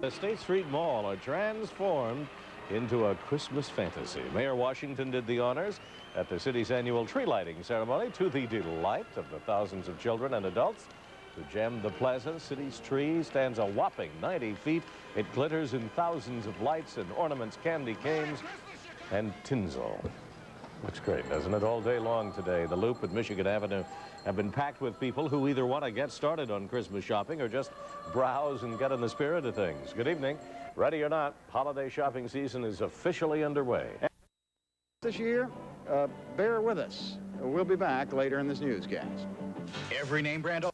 The State Street Mall are transformed into a Christmas fantasy. Mayor Washington did the honors at the city's annual tree lighting ceremony to the delight of the thousands of children and adults. To gem the plaza, city's tree stands a whopping 90 feet. It glitters in thousands of lights and ornaments, candy canes, and tinsel. Looks great, doesn't it? All day long today, the Loop at Michigan Avenue have been packed with people who either want to get started on Christmas shopping or just browse and get in the spirit of things. Good evening. Ready or not, holiday shopping season is officially underway. This year, bear with us. We'll be back later in this newscast. Every name brand.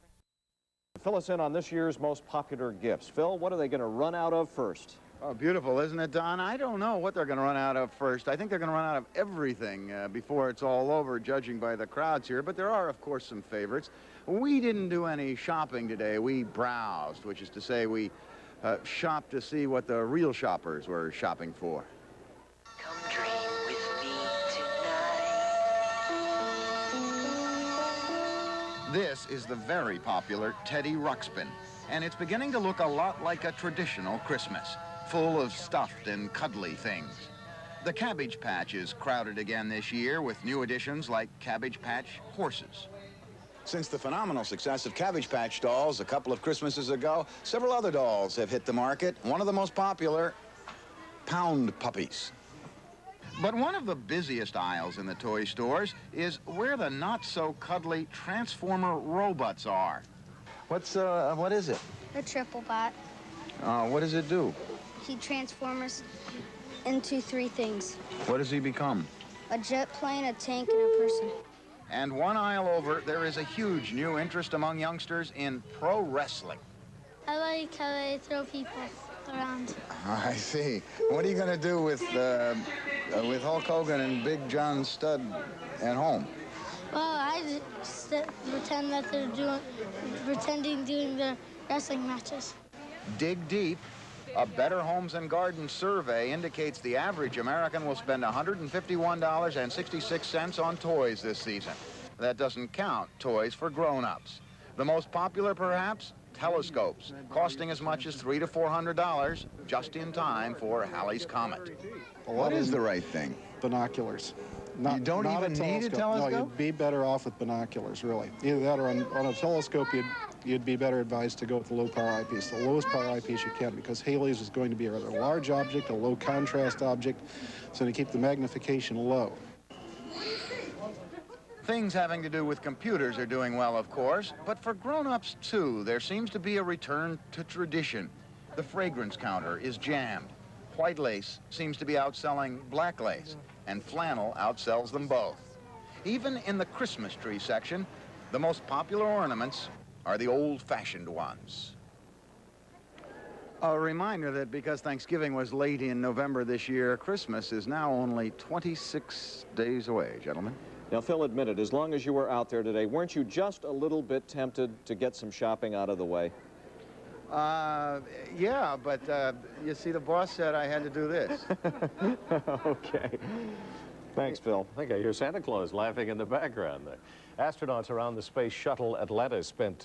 Fill us in on this year's most popular gifts. Phil, what are they going to run out of first? Oh, beautiful, isn't it, Don? I don't know what they're going to run out of first. I think they're going to run out of everything before it's all over, judging by the crowds here. But there are, of course, some favorites. We didn't do any shopping today. We browsed, which is to say we shopped to see what the real shoppers were shopping for. Come dream with me tonight. This is the very popular Teddy Ruxpin, and it's beginning to look a lot like a traditional Christmas, full of stuffed and cuddly things. The Cabbage Patch is crowded again this year with new additions like Cabbage Patch horses. Since the phenomenal success of Cabbage Patch dolls a couple of Christmases ago, several other dolls have hit the market. One of the most popular, Pound Puppies. But one of the busiest aisles in the toy stores is where the not-so-cuddly Transformer robots are. What is it? A triple bot. What does it do? He transforms into three things. What does he become? A jet plane, a tank, and a person. And one aisle over, there is a huge new interest among youngsters in pro wrestling. I like how they throw people around. I see. What are you going to do with Hulk Hogan and Big John Studd at home? Well, I just pretend that they're doing their wrestling matches. Dig deep. A Better Homes and Gardens survey indicates the average American will spend $151.66 on toys this season. That doesn't count toys for grown-ups. The most popular, perhaps, telescopes, costing as much as $300 to $400, just in time for Halley's Comet. What is the right thing? Binoculars. You don't even need a telescope? No, you'd be better off with binoculars, really. Either that or on a telescope, you'd be better advised to go with the low-power eyepiece, the lowest power eyepiece you can, because Halley's is going to be a rather large object, a low-contrast object, so to keep the magnification low. Things having to do with computers are doing well, of course, but for grown-ups, too, there seems to be a return to tradition. The fragrance counter is jammed. White lace seems to be outselling black lace, and flannel outsells them both. Even in the Christmas tree section, the most popular ornaments are the old-fashioned ones. A reminder that because Thanksgiving was late in November this year, Christmas is now only 26 days away, gentlemen. Now, Phil admitted, as long as you were out there today, weren't you just a little bit tempted to get some shopping out of the way? Yeah, but you see, the boss said I had to do this. Okay. Thanks, Phil. I think I hear Santa Claus laughing in the background there. Astronauts around the space shuttle Atlantis spent